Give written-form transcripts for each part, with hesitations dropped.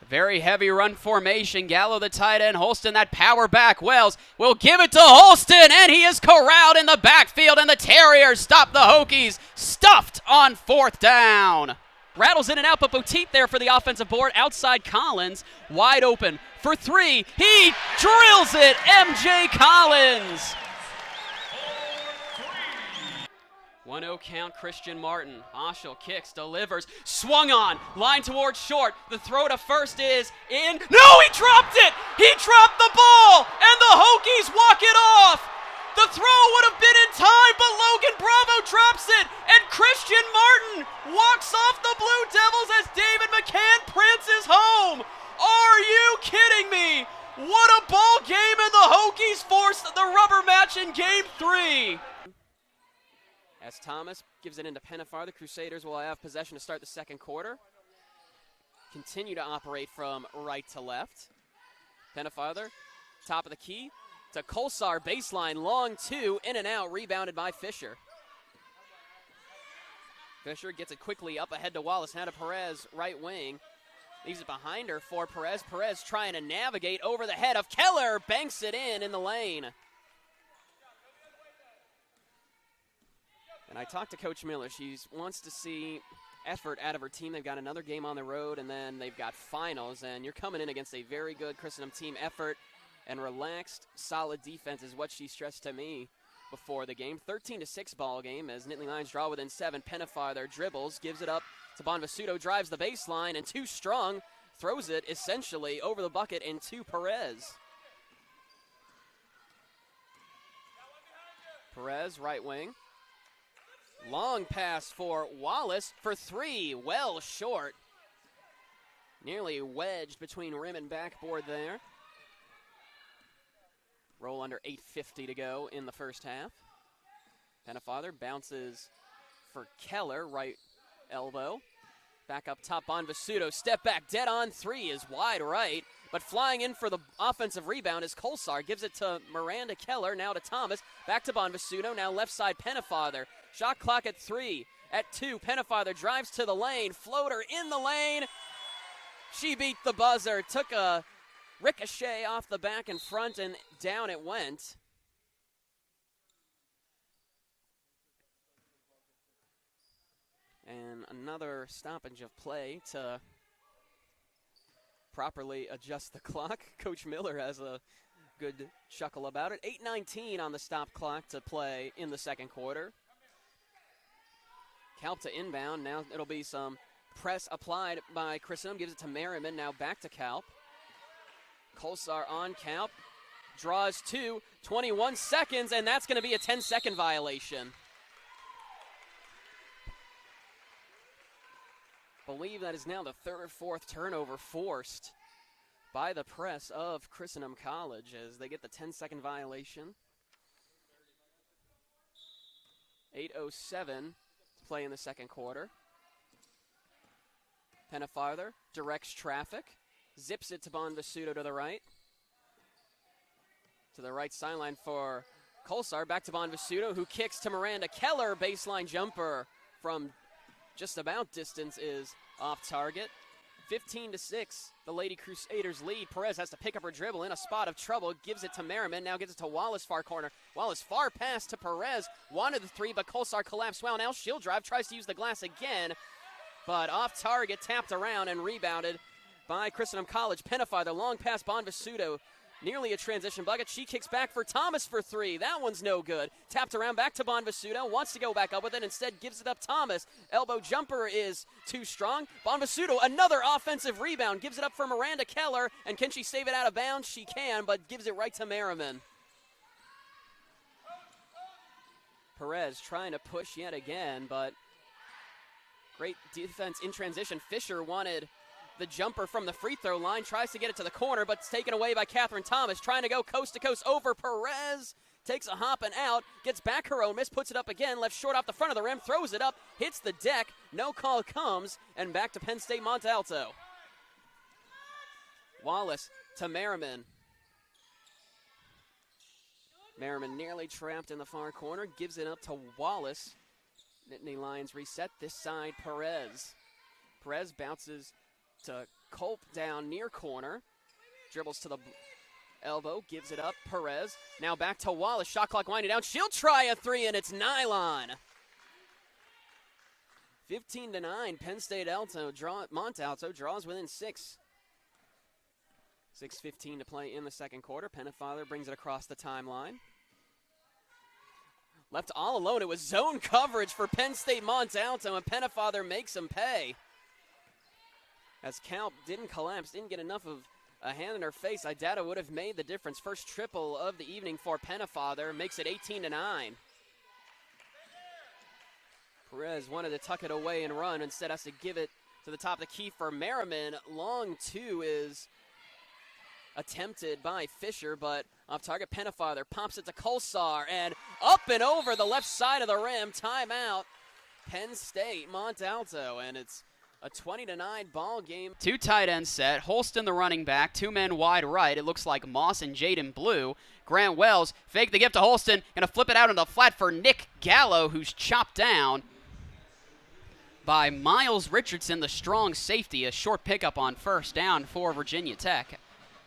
Very heavy run formation. Gallo, the tight end. Holston, that power back. Wells will give it to Holston, and he is corralled in the backfield, and the Terriers stop the Hokies. Stuffed on 4th down. Rattles in and out, but Boteet there for the offensive board. Outside Collins, wide open for 3. He drills it, MJ Collins. 1-0 count, Christian Martin. Oshel kicks, delivers, swung on, line towards short. The throw to first is in. No, he dropped it! He dropped the ball, and the Hokies walk it off. The throw would have been in time, but Logan Bravo drops it, and Christian Martin walks off the Blue Devils as David McCann prances home. Are you kidding me? What a ball game, and the Hokies forced the rubber match in Game 3. As Thomas gives it into Penafar, the Crusaders will have possession to start the second quarter. Continue to operate from right to left. Penafarther, top of the key to Kolsar, baseline, long 2, in and out, rebounded by Fisher. Fisher gets it quickly up ahead to Wallace, now to Perez, right wing. Leaves it behind her for Perez. Perez trying to navigate over the head of Keller, banks it in the lane. And I talked to Coach Miller. She wants to see effort out of her team. They've got another game on the road, and then they've got finals. And you're coming in against a very good Christendom team. Effort and relaxed, solid defense is what she stressed to me before the game. 13-6 ball game as Nittany Lions draw within 7. Penafarther dribbles, gives it up to Bonvisuto, drives the baseline, and too strong, throws it essentially over the bucket into Perez. Perez, right wing. Long pass for Wallace for 3, well short. Nearly wedged between rim and backboard there. Roll under 8:50 to go in the first half. Penafarther bounces for Keller, right elbow. Back up top, Bonvisuto, step back, dead on 3 is wide right. But flying in for the offensive rebound is Kolsar. Gives it to Miranda Keller, now to Thomas. Back to Bonvisuto, now left side Penafarther. Shot clock at 3. At 2, Penafarther drives to the lane. Floater in the lane. She beat the buzzer. Took a ricochet off the back and front, and down it went. And another stoppage of play to properly adjust the clock. Coach Miller has a good chuckle about it. 8:19 on the stop clock to play in the second quarter. Kalp to inbound. Now it'll be some press applied by Christendom. Gives it to Merriman. Now back to Kalp. Kolsar on Kalp. Draws 2. 21 seconds, and that's going to be a 10-second violation. Believe that is now the 3rd or 4th turnover forced by the press of Christendom College as they get the 10-second violation. 8:07 to play in the second quarter. Penafarther directs traffic, zips it to Bonvisuto to the right. To the right sideline for Kolsar, back to Bonvisuto, who kicks to Miranda Keller. Baseline jumper from just about distance is off target. 15-6, the Lady Crusaders lead. Perez has to pick up her dribble in a spot of trouble. Gives it to Merriman, now gives it to Wallace, far corner. Wallace far pass to Perez. Wanted the 3, but Kolsar collapsed well. Now she'll drive, tries to use the glass again. But off target, tapped around and rebounded by Christendom College. Penafarther, long pass, Bonvisuto. Nearly a transition bucket. She kicks back for Thomas for 3. That one's no good. Tapped around back to Bonvisuto. Wants to go back up with it. Instead gives it up Thomas. Elbow jumper is too strong. Bonvisuto, another offensive rebound. Gives it up for Miranda Keller. And can she save it out of bounds? She can, but gives it right to Merriman. Perez trying to push yet again, but great defense in transition. Fisher wanted the jumper from the free throw line, tries to get it to the corner, but it's taken away by Catherine Thomas. Trying to go coast to coast over Perez. Takes a hop and out, gets back her own miss, puts it up again, left short off the front of the rim, throws it up, hits the deck, no call comes, and back to Penn State Monte Alto. Wallace to Merriman. Merriman nearly trapped in the far corner, gives it up to Wallace. Nittany Lions reset this side, Perez. Perez bounces to Culp down near corner. Dribbles to the elbow, gives it up. Perez. Now back to Wallace. Shot clock winding down. She'll try a three, and it's nylon. 15-9. Penn State Montalto draws within 6. 6:15 to play in the second quarter. Pennefather brings it across the timeline. Left all alone. It was zone coverage for Penn State Montalto, and Pennefather makes him pay. As Kalp didn't collapse, didn't get enough of a hand in her face. Idata would have made the difference. First triple of the evening for Pennefather. Makes it 18-9. Perez wanted to tuck it away and run. Instead has to give it to the top of the key for Merriman. Long two is attempted by Fisher, but off target. Pennefather pops it to Kolsar, and up and over the left side of the rim. Timeout, Penn State Montalto, and it's a 20-9 ball game. Two tight end set. Holston the running back, two men wide right. It looks like Moss and Jaden Blue. Grant Wells fake the gift to Holston, gonna flip it out into the flat for Nick Gallo, who's chopped down by Miles Richardson, the strong safety. A short pickup on first down for Virginia Tech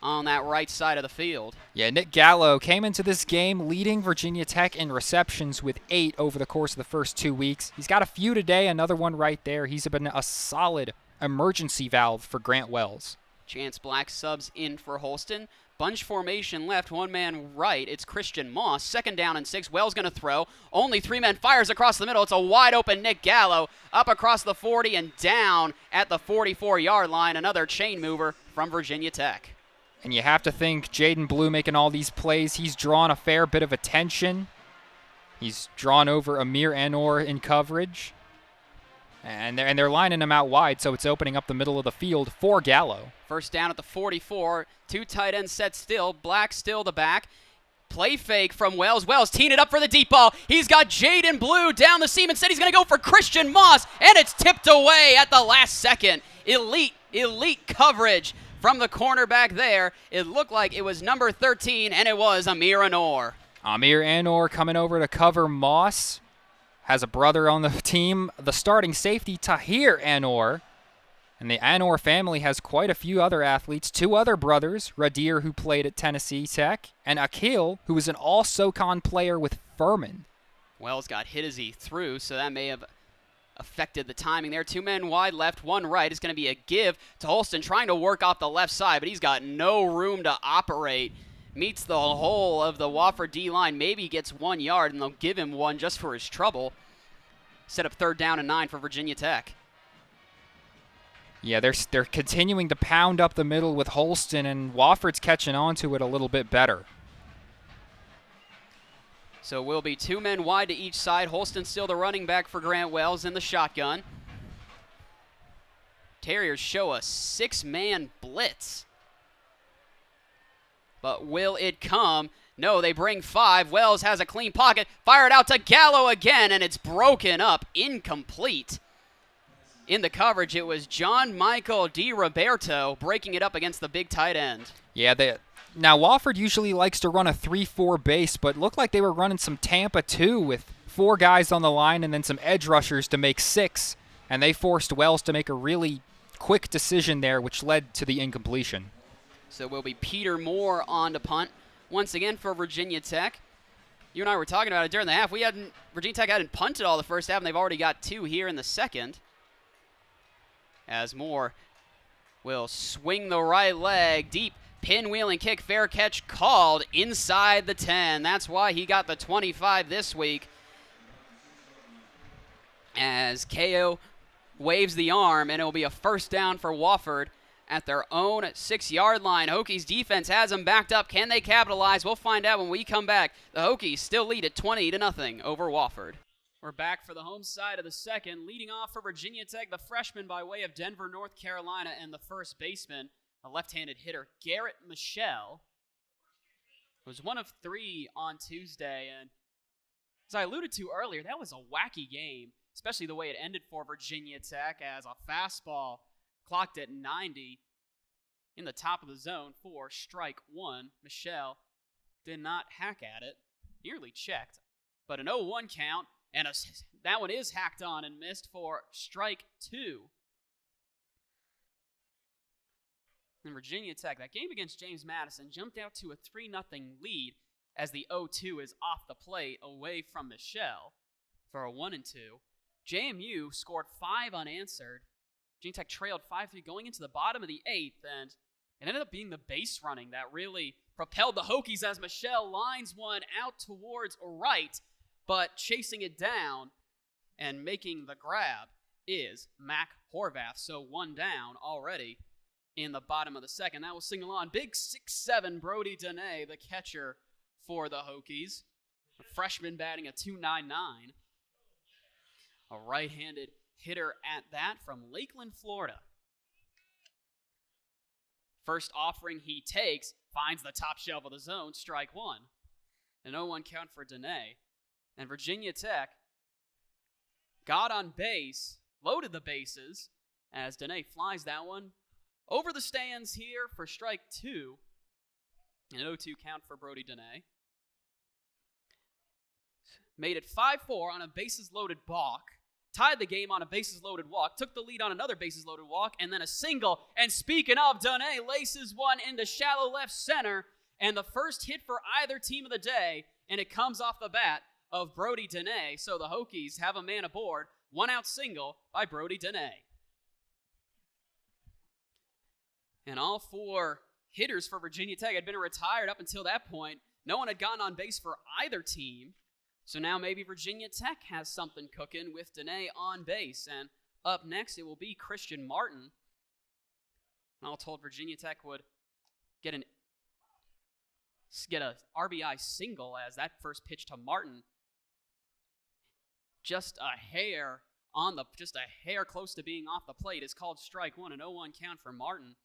on that right side of the field. Yeah, Nick Gallo came into this game leading Virginia Tech in receptions with 8 over the course of the first 2 weeks. He's got a few today, another one right there. He's been a solid emergency valve for Grant Wells. Chance Black subs in for Holston. Bunch formation left, one man right. It's Christian Moss. 2nd down and 6. Wells going to throw. Only 3 men. Fires across the middle. It's a wide open Nick Gallo. Up across the 40 and down at the 44-yard line. Another chain mover from Virginia Tech. And you have to think Jaden Blue making all these plays. He's drawn a fair bit of attention. He's drawn over Amir Anor in coverage. And they're lining him out wide, so it's opening up the middle of the field for Gallo. First down at the 44. Two tight ends set still. Black still the back. Play fake from Wells. Wells teeing it up for the deep ball. He's got Jaden Blue down the seam. Instead, he's going to go for Christian Moss, and it's tipped away at the last second. Elite coverage from the cornerback there. It looked like it was number 13, and it was Amir Anor. Amir Anor coming over to cover Moss. Has a brother on the team, the starting safety, Tahir Anor. And the Anor family has quite a few other athletes. 2 other brothers, Radir, who played at Tennessee Tech, and Akil, who was an all-SoCon player with Furman. Wells got hit as he threw, so that may have affected the timing there. 2 men wide left, 1 right. It's going to be a give to Holston, trying to work off the left side, but he's got no room to operate. Meets the whole of the Wofford D-line. Maybe he gets 1 yard, and they'll give him 1 just for his trouble. Set up 3rd down and 9 for Virginia Tech. Yeah, they're continuing to pound up the middle with Holston, and Wofford's catching on to it a little bit better. So we'll be 2 men wide to each side. Holston still the running back for Grant Wells in the shotgun. Terriers show a 6-man blitz. But will it come? No, they bring 5. Wells has a clean pocket. Fire it out to Gallo again, and it's broken up. Incomplete. In the coverage, it was John Michael DiRoberto breaking it up against the big tight end. Yeah, now Wofford usually likes to run a 3-4 base, but looked like they were running some Tampa 2 with 4 guys on the line and then some edge rushers to make 6, and they forced Wells to make a really quick decision there, which led to the incompletion. So will be Peter Moore on to punt once again for Virginia Tech. You and I were talking about it during the half. Virginia Tech hadn't punted all the first half, and they've already got 2 here in the second. As Moore will swing the right leg, deep pinwheeling kick, fair catch called inside the 10. That's why he got the 25 this week. As KO waves the arm, and it will be a first down for Wofford at their own 6-yard line. Hokies defense has them backed up. Can they capitalize? We'll find out when we come back. The Hokies still lead at 20-0 over Wofford. We're back for the home side of the second. Leading off for Virginia Tech, the freshman by way of Denver, North Carolina, and the first baseman, a left-handed hitter, Garrett Michelle, was 1 of 3 on Tuesday. And as I alluded to earlier, that was a wacky game, especially the way it ended for Virginia Tech, as a fastball clocked at 90 in the top of the zone for strike 1. Michelle did not hack at it, nearly checked, but an 0-1 count. And that one is hacked on and missed for strike 2. And Virginia Tech, that game against James Madison, jumped out to a 3-0 lead as the 0-2 is off the plate away from Michelle for a 1-2. JMU scored 5 unanswered. Virginia Tech trailed 5-3 going into the bottom of the 8th, and it ended up being the base running that really propelled the Hokies as Michelle lines one out towards right, but chasing it down and making the grab is Mac Horvath. So 1 down already in the bottom of the second. That will signal on big 6'7" Brody Dene, the catcher for the Hokies. A freshman batting a .299. A right-handed hitter at that from Lakeland, Florida. First offering he takes, finds the top shelf of the zone, strike one. An 0-1 count for Dene. And Virginia Tech got on base, loaded the bases, as Dene flies that one over the stands here for strike two. An 0-2 count for Brody Dene. Made it 5-4 on a bases-loaded balk. Tied the game on a bases-loaded walk. Took the lead on another bases-loaded walk. And then a single. And speaking of, Dene laces one into shallow left center. And the first hit for either team of the day. And it comes off the bat of Brody Dene. So the Hokies have a man aboard. 1-out single by Brody Dene. And all 4 hitters for Virginia Tech had been retired up until that point. No one had gotten on base for either team. So now maybe Virginia Tech has something cooking with Dene on base. And up next, it will be Christian Martin. All told, Virginia Tech would get a RBI single as that first pitch to Martin. Just a hair close to being off the plate is called strike one. An 0-1 count for Martin.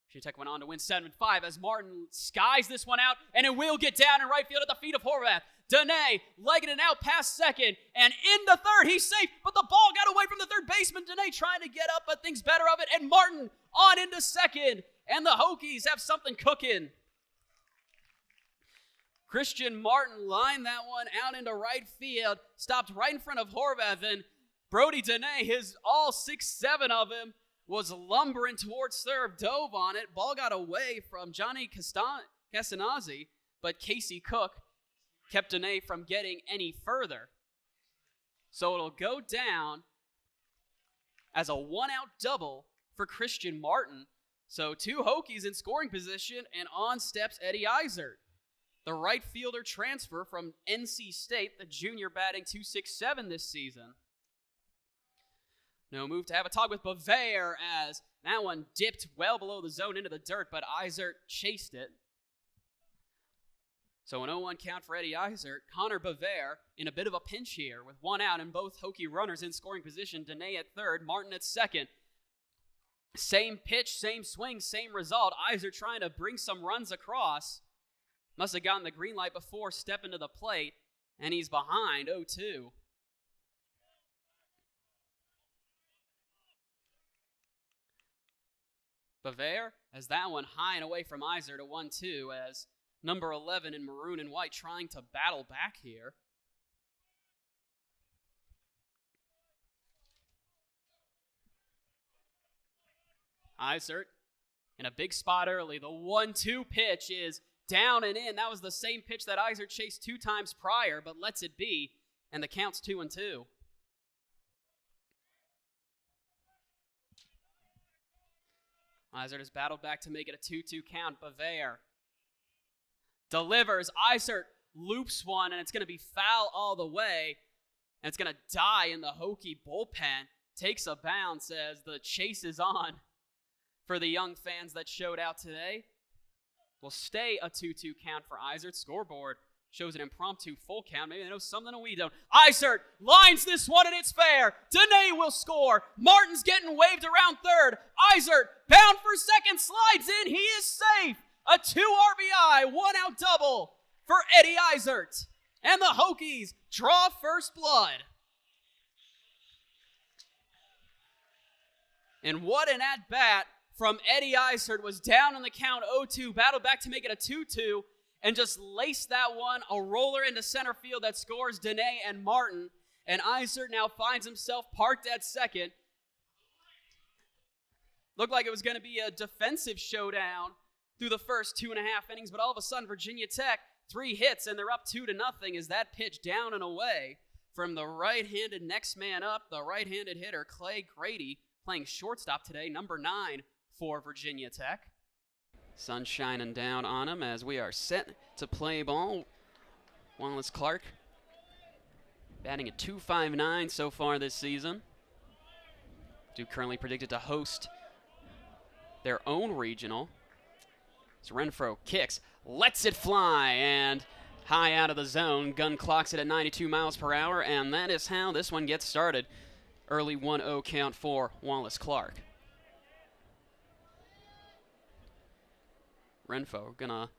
Virginia Tech went on to win 7-5 as Martin skies this one out, and it will get down in right field at the feet of Horvath. Dene legging it out past second, and into third. He's safe, but the ball got away from the third baseman. Dene trying to get up, but thinks better of it, and Martin on into second, and the Hokies have something cooking. Christian Martin lined that one out into right field, stopped right in front of Horvath, and Brody Dene, his all 6'7" of him, was lumbering towards third, dove on it. Ball got away from Johnny Castanazzi, but Casey Cook kept Dene from getting any further. So it'll go down as a 1-out double for Christian Martin. So 2 Hokies in scoring position, and on steps Eddie Eisert, the right fielder transfer from NC State, the junior batting .267 this season. No move to have a talk with Bavare as that one dipped well below the zone into the dirt, but Eisert chased it. So an 0-1 count for Eddie Eisert. Connor Bavare in a bit of a pinch here with 1 out and both Hokie runners in scoring position. Dene at third, Martin at second. Same pitch, same swing, same result. Eisert trying to bring some runs across. Must have gotten the green light before stepping to the plate, and he's behind 0-2. Bavare has that one high and away from Eisert at 1-2 as number 11 in maroon and white trying to battle back here. Eisert in a big spot early. The 1-2 pitch is down and in. That was the same pitch that Eisert chased 2 times prior, but lets it be, and the count's 2-2. Eisert has battled back to make it a 2-2 count. Bavare delivers. Eisert loops one, and it's going to be foul all the way. And it's going to die in the Hokie bullpen. Takes a bounce as the chase is on for the young fans that showed out today. Will stay a 2-2 count for Eisert. Scoreboard shows an impromptu full count. Maybe they know something that we don't. Eisert lines this one, and it's fair. Dene will score. Martin's getting waved around third. Eisert bound for second, slides in. He is safe. A 2 RBI, 1-out double for Eddie Eisert. And the Hokies draw first blood. And what an at-bat from Eddie Eisert. Was down on the count 0-2, battled back to make it a 2-2, and just laced that one, a roller into center field that scores Dene and Martin. And Eisert now finds himself parked at second. Looked like it was going to be a defensive showdown through the first 2.5 innings, but all of a sudden Virginia Tech, 3 hits, and they're up 2-0 as that pitch down and away from the right-handed next man up, the right-handed hitter Clay Grady, playing shortstop today, number 9 for Virginia Tech. Sun shining down on him as we are set to play ball. Wallace Clark batting at .259 so far this season. Duke currently predicted to host their own regional. So Renfro kicks, lets it fly, and high out of the zone. Gun clocks it at 92 miles per hour, and that is how this one gets started. Early 1-0 count for Wallace Clark. Renfro gonna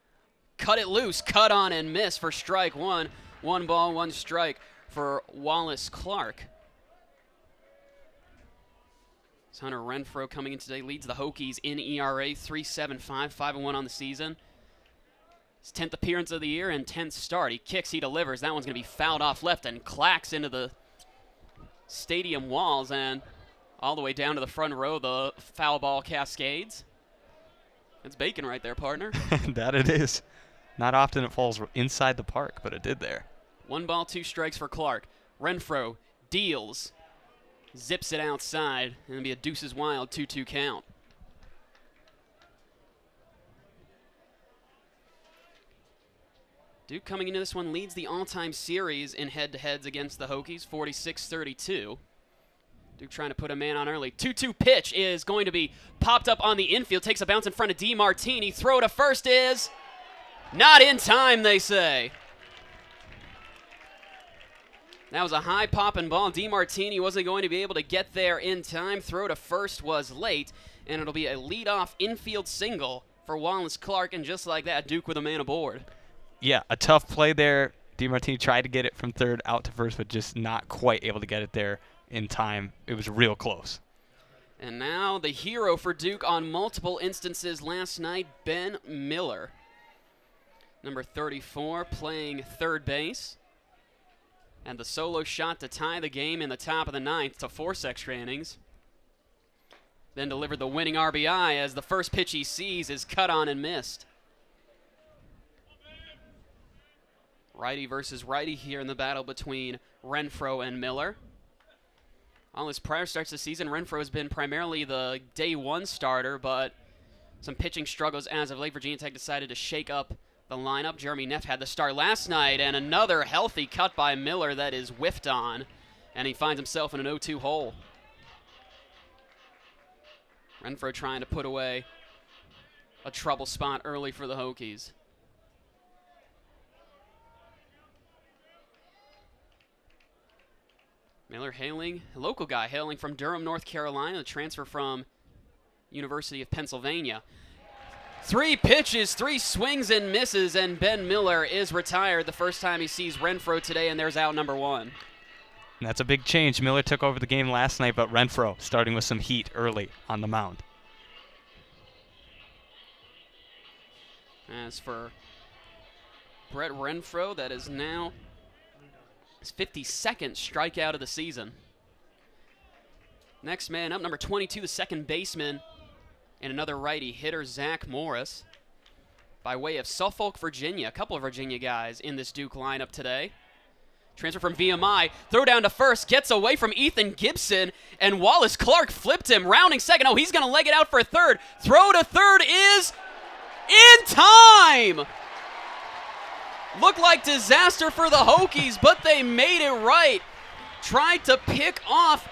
cut it loose, cut on and miss for strike one. 1 ball, 1 strike for Wallace Clark. Hunter Renfro coming in today leads the Hokies in ERA, 3.75, 5-1 on the season. His 10th appearance of the year and 10th start. He kicks, he delivers. That one's going to be fouled off left and clacks into the stadium walls and all the way down to the front row, the foul ball cascades. It's bacon right there, partner. That it is. Not often it falls inside the park, but it did there. 1 ball, 2 strikes for Clark. Renfro deals. Zips it outside, and it'll be a deuces wild 2-2 count. Duke coming into this one leads the all-time series in head-to-heads against the Hokies, 46-32. Duke trying to put a man on early. 2-2 pitch is going to be popped up on the infield, takes a bounce in front of DeMartini. Throw to first is not in time, they say. That was a high-popping ball. DeMartini wasn't going to be able to get there in time. Throw to first was late, and it'll be a leadoff infield single for Wallace Clark, and just like that, Duke with a man aboard. Yeah, a tough play there. DeMartini tried to get it from third out to first, but just not quite able to get it there in time. It was real close. And now the hero for Duke on multiple instances last night, Ben Miller. Number 34, playing third base. And the solo shot to tie the game in the top of the 9th to force extra innings. Then delivered the winning RBI as the first pitch he sees is cut on and missed. Righty versus righty here in the battle between Renfro and Miller. On his prior starts this season, Renfro has been primarily the day 1 starter, but some pitching struggles as of late. Virginia Tech decided to shake up the lineup. Jeremy Neff had the start last night, and another healthy cut by Miller that is whiffed on, and he finds himself in an 0-2 hole. Renfro trying to put away a trouble spot early for the Hokies. Miller hailing, a local guy hailing from Durham, North Carolina, a transfer from University of Pennsylvania. 3 pitches, 3 swings and misses, and Ben Miller is retired the first time he sees Renfro today, and there's out number 1. And that's a big change. Miller took over the game last night, but Renfro starting with some heat early on the mound. As for Brett Renfro, that is now his 52nd strikeout of the season. Next man up, number 22, the second baseman, and another righty hitter, Zach Morris, by way of Suffolk, Virginia. A couple of Virginia guys in this Duke lineup today. Transfer from VMI, throw down to first, gets away from Ethan Gibson, and Wallace Clark flipped him, rounding second. Oh, he's going to leg it out for third. Throw to third is in time! Looked like disaster for the Hokies, but they made it right. Tried to pick off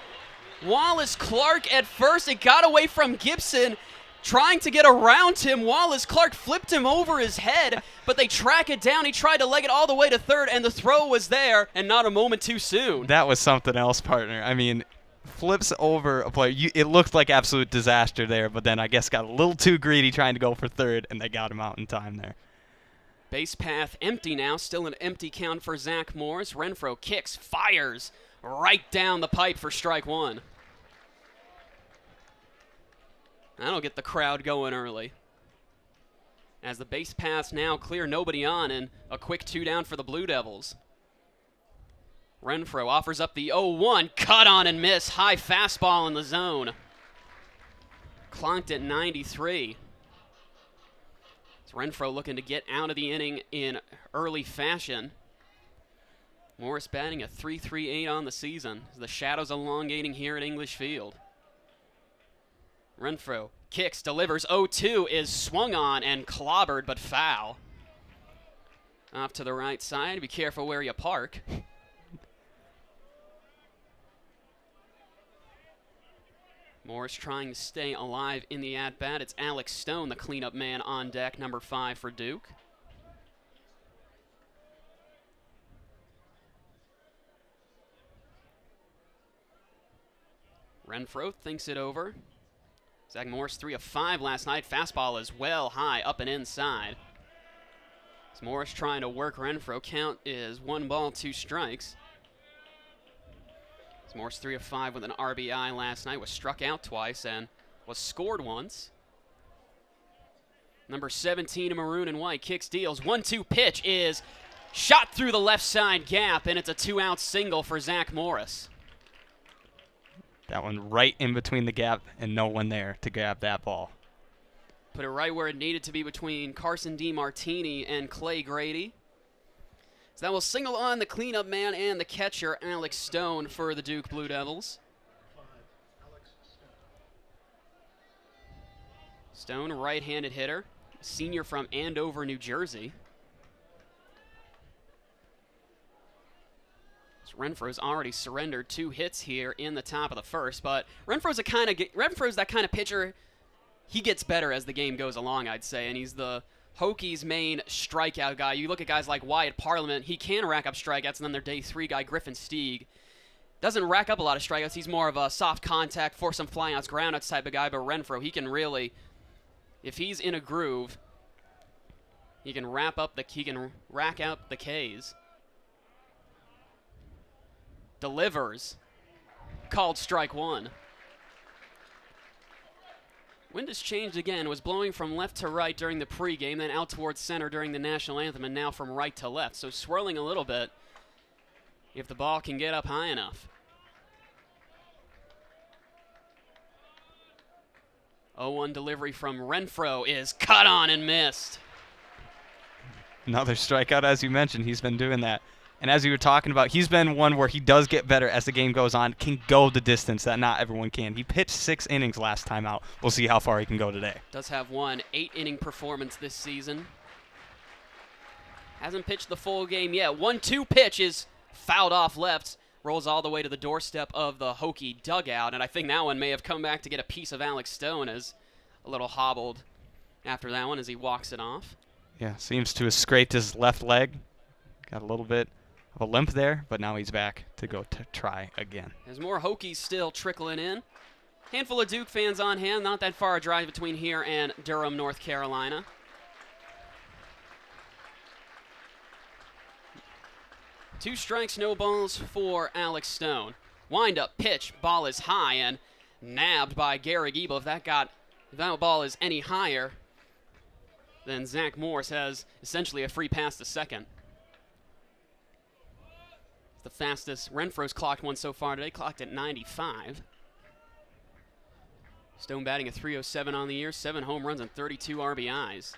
Wallace Clark at first. It got away from Gibson. Trying to get around him, Wallace Clark flipped him over his head, but they track it down. He tried to leg it all the way to third, and the throw was there, and not a moment too soon. That was something else, partner. I mean, flips over a player. It looked like absolute disaster there, but then I guess got a little too greedy trying to go for third, and they got him out in time there. Base path empty now, still an empty count for Zach Morris. Renfro kicks, fires right down the pipe for strike 1. That'll get the crowd going early. As the base paths now clear, nobody on, and a quick 2 down for the Blue Devils. Renfro offers up the 0-1, cut on and miss, high fastball in the zone. clocked at 93. It's Renfro looking to get out of the inning in early fashion. Morris batting a .338 on the season. The shadows elongating here at English Field. Renfro kicks, delivers, 0-2, is swung on and clobbered, but foul. Off to the right side. Be careful where you park. Morris trying to stay alive in the at-bat. It's Alex Stone, the cleanup man on deck, number 5 for Duke. Renfro thinks it over. Zach Morris 3 of 5 last night. Fastball is well high, up and inside. As Morris trying to work Renfro. Count is 1 ball, 2 strikes. As Morris 3 of 5 with an RBI last night. Was struck out twice and was scored once. Number 17 in maroon and white kicks, deals. 1-2 pitch is shot through the left side gap, and it's a 2-out single for Zach Morris. That one right in between the gap and no one there to grab that ball. Put it right where it needed to be between Carson DeMartini and Clay Grady. So that will single on the cleanup man and the catcher, Alex Stone, for the Duke Blue Devils. Stone, right-handed hitter, senior from Andover, New Jersey. Renfro's already surrendered 2 hits here in the top of the first, but Renfro's that kind of pitcher. He gets better as the game goes along, I'd say, and he's the Hokies' main strikeout guy. You look at guys like Wyatt Parliament, he can rack up strikeouts, and then their day 3 guy, Griffin Stieg, doesn't rack up a lot of strikeouts. He's more of a soft contact, force some flyouts, groundouts type of guy, but Renfro, he can really, if he's in a groove, he can rack out the Ks. Delivers. Called strike 1. Wind has changed again. Was blowing from left to right during the pregame, then out towards center during the national anthem, and now from right to left. So swirling a little bit if the ball can get up high enough. 0-1 delivery from Renfro is cut on and missed. Another strikeout, as you mentioned. He's been doing that. And as you were talking about, he's been one where he does get better as the game goes on, can go the distance that not everyone can. He pitched 6 innings last time out. We'll see how far he can go today. Does have one 8-inning performance this season. Hasn't pitched the full game yet. 1-2 pitch is fouled off left, rolls all the way to the doorstep of the Hokie dugout, and I think that one may have come back to get a piece of Alex Stone, as a little hobbled after that one as he walks it off. Yeah, seems to have scraped his left leg. Got a little bit of a limp there, but now he's back to go to try again. There's more Hokies still trickling in. Handful of Duke fans on hand, not that far a drive between here and Durham, North Carolina. Two strikes, no balls for Alex Stone. Wind up pitch, ball is high and nabbed by Gary Giebel. If that ball is any higher, then Zach Morris has essentially a free pass to second. The fastest Renfro's clocked one so far today, clocked at 95. Stone batting a .307 on the year, 7 home runs and 32 RBIs.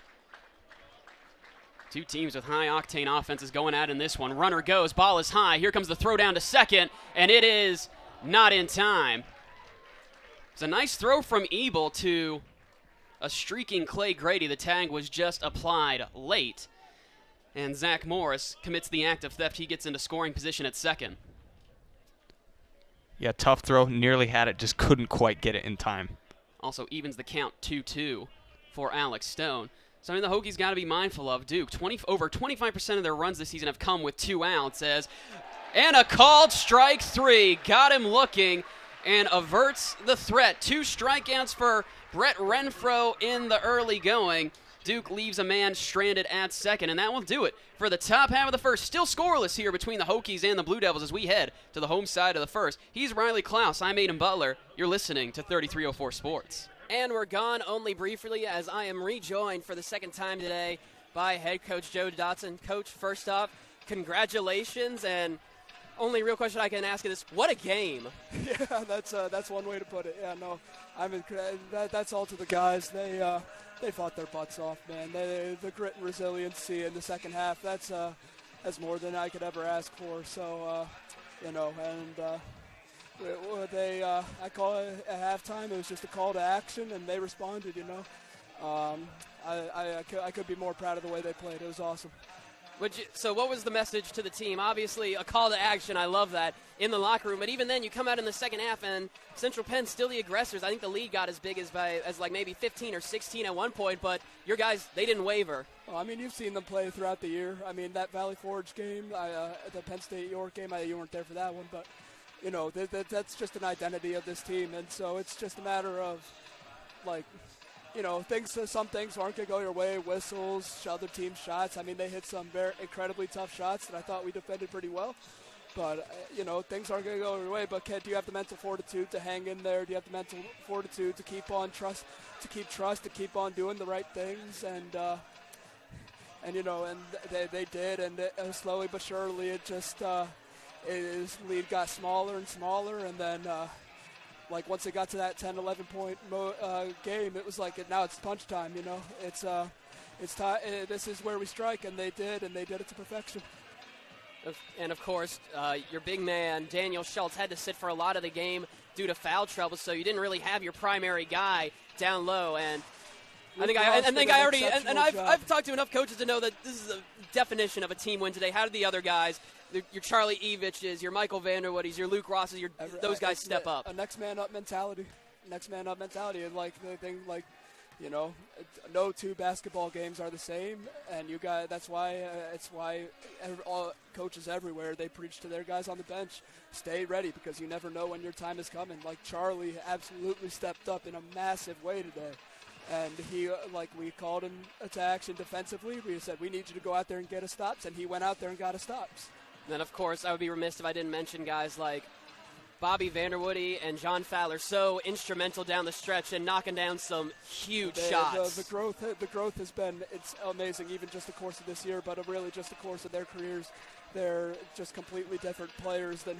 Two teams with high-octane offenses going at in this one. Runner goes, ball is high. Here comes the throw down to second, and it is not in time. It's a nice throw from Ebel to a streaking Clay Grady. The tag was just applied late. And Zach Morris commits the act of theft. He gets into scoring position at second. Yeah, tough throw. Nearly had it. Just couldn't quite get it in time. Also evens the count 2-2 for Alex Stone. Something the Hokies got to be mindful of. Duke, over 25% of their runs this season have come with 2 outs. And a called strike 3. Got him looking and averts the threat. 2 strikeouts for Brett Renfro in the early going. Duke leaves a man stranded at second, and that will do it for the top half of the first. Still scoreless here between the Hokies and the Blue Devils as we head to the home side of the first. He's Riley Klaus. I'm Aiden Butler. You're listening to 3304 Sports. And we're gone only briefly as I am rejoined for the second time today by head coach Joe Dotson. Coach, first off, congratulations, and only real question I can ask is, what a game. Yeah, that's one way to put it. Yeah, no, that's all to the guys. They fought their butts off, man. The grit and resiliency in the second half. That's more than I could ever ask for. So, and I call it at halftime. It was just a call to action, and they responded. I could be more proud of the way they played. It was awesome. So what was the message to the team? Obviously, a call to action. I love that in the locker room. But even then, you come out in the second half, and Central Penn's still the aggressors. I think the lead got as big as like maybe 15 or 16 at one point. But your guys, they didn't waver. Well, I mean, you've seen them play throughout the year. I mean, that Valley Forge game, the Penn State York game, you weren't there for that one. But, that's just an identity of this team. And so it's just a matter of, like, some things aren't going to go your way, whistles, other team shots. I mean, they hit some very incredibly tough shots that I thought we defended pretty well. But, things aren't going to go your way. But, do you have the mental fortitude to hang in there? Do you have the mental fortitude to keep on to keep on doing the right things? And they did. And slowly but surely it just his lead got smaller and smaller. And then once it got to that 10, 11 point game, it was like now it's punch time. It's time. This is where we strike, and they did it to perfection. And of course, your big man Daniel Schultz had to sit for a lot of the game due to foul trouble, so you didn't really have your primary guy down low. And I've talked to enough coaches to know that this is a definition of a team win today. How did the other guys, your Charlie Evich's, your Michael Vanderwoodies, your Luke Rosses, those guys step up? A next man up mentality. And no two basketball games are the same, and that's why all coaches everywhere, they preach to their guys on the bench, stay ready, because you never know when your time is coming. Like Charlie absolutely stepped up in a massive way today. And he, we called him to action defensively. We said, we need you to go out there and get us stops, and he went out there and got us stops. And then, of course, I would be remiss if I didn't mention guys like Bobby Vanderwoody and John Fowler, so instrumental down the stretch and knocking down some huge shots. The growth has been, it's amazing, even just the course of this year, but really just the course of their careers. They're just completely different players than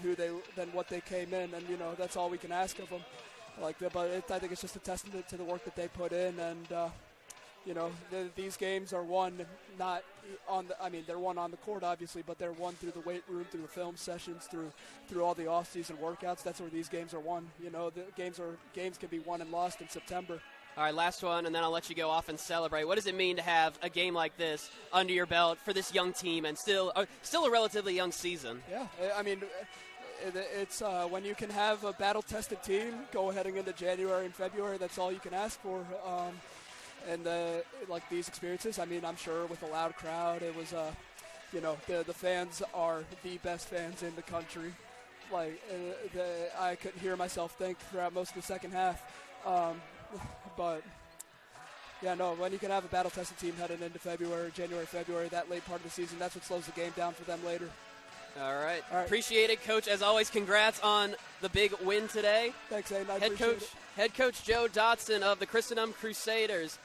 what they came in, and that's all we can ask of them. I think it's just a testament to the work that they put in, and these games are won not on they're won on the court obviously, but they're won through the weight room, through the film sessions, through all the off-season workouts. That's where these games are won. The games can be won and lost in September. All right, last one, and then I'll let you go off and celebrate. What does it mean to have a game like this under your belt for this young team and still a relatively young season? Yeah, I mean, it's when you can have a battle-tested team go heading into January and February, that's all you can ask for. And these experiences, I mean, I'm sure with a loud crowd, it was, the fans are the best fans in the country. I couldn't hear myself think throughout most of the second half. But, yeah, no, when you can have a battle-tested team heading into January, February, that late part of the season, that's what slows the game down for them later. All right. Appreciate it, Coach. As always, congrats on the big win today. Thanks, Aiden. I appreciate it. Head Coach Joe Dotson of the Christendom Crusaders.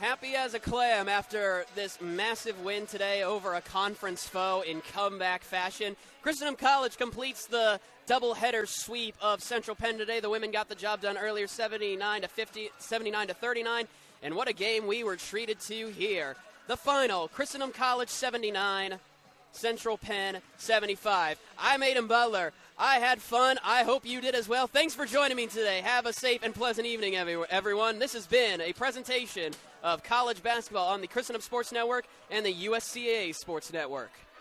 Happy as a clam after this massive win today over a conference foe in comeback fashion. Christendom College completes the doubleheader sweep of Central Penn today. The women got the job done earlier, 79-39. And what a game we were treated to here. The final, Christendom College 79, Central Penn 75. I'm Aiden Butler. I had fun. I hope you did as well. Thanks for joining me today. Have a safe and pleasant evening, everyone. This has been a presentation of college basketball on the Christendom Sports Network and the USCA Sports Network.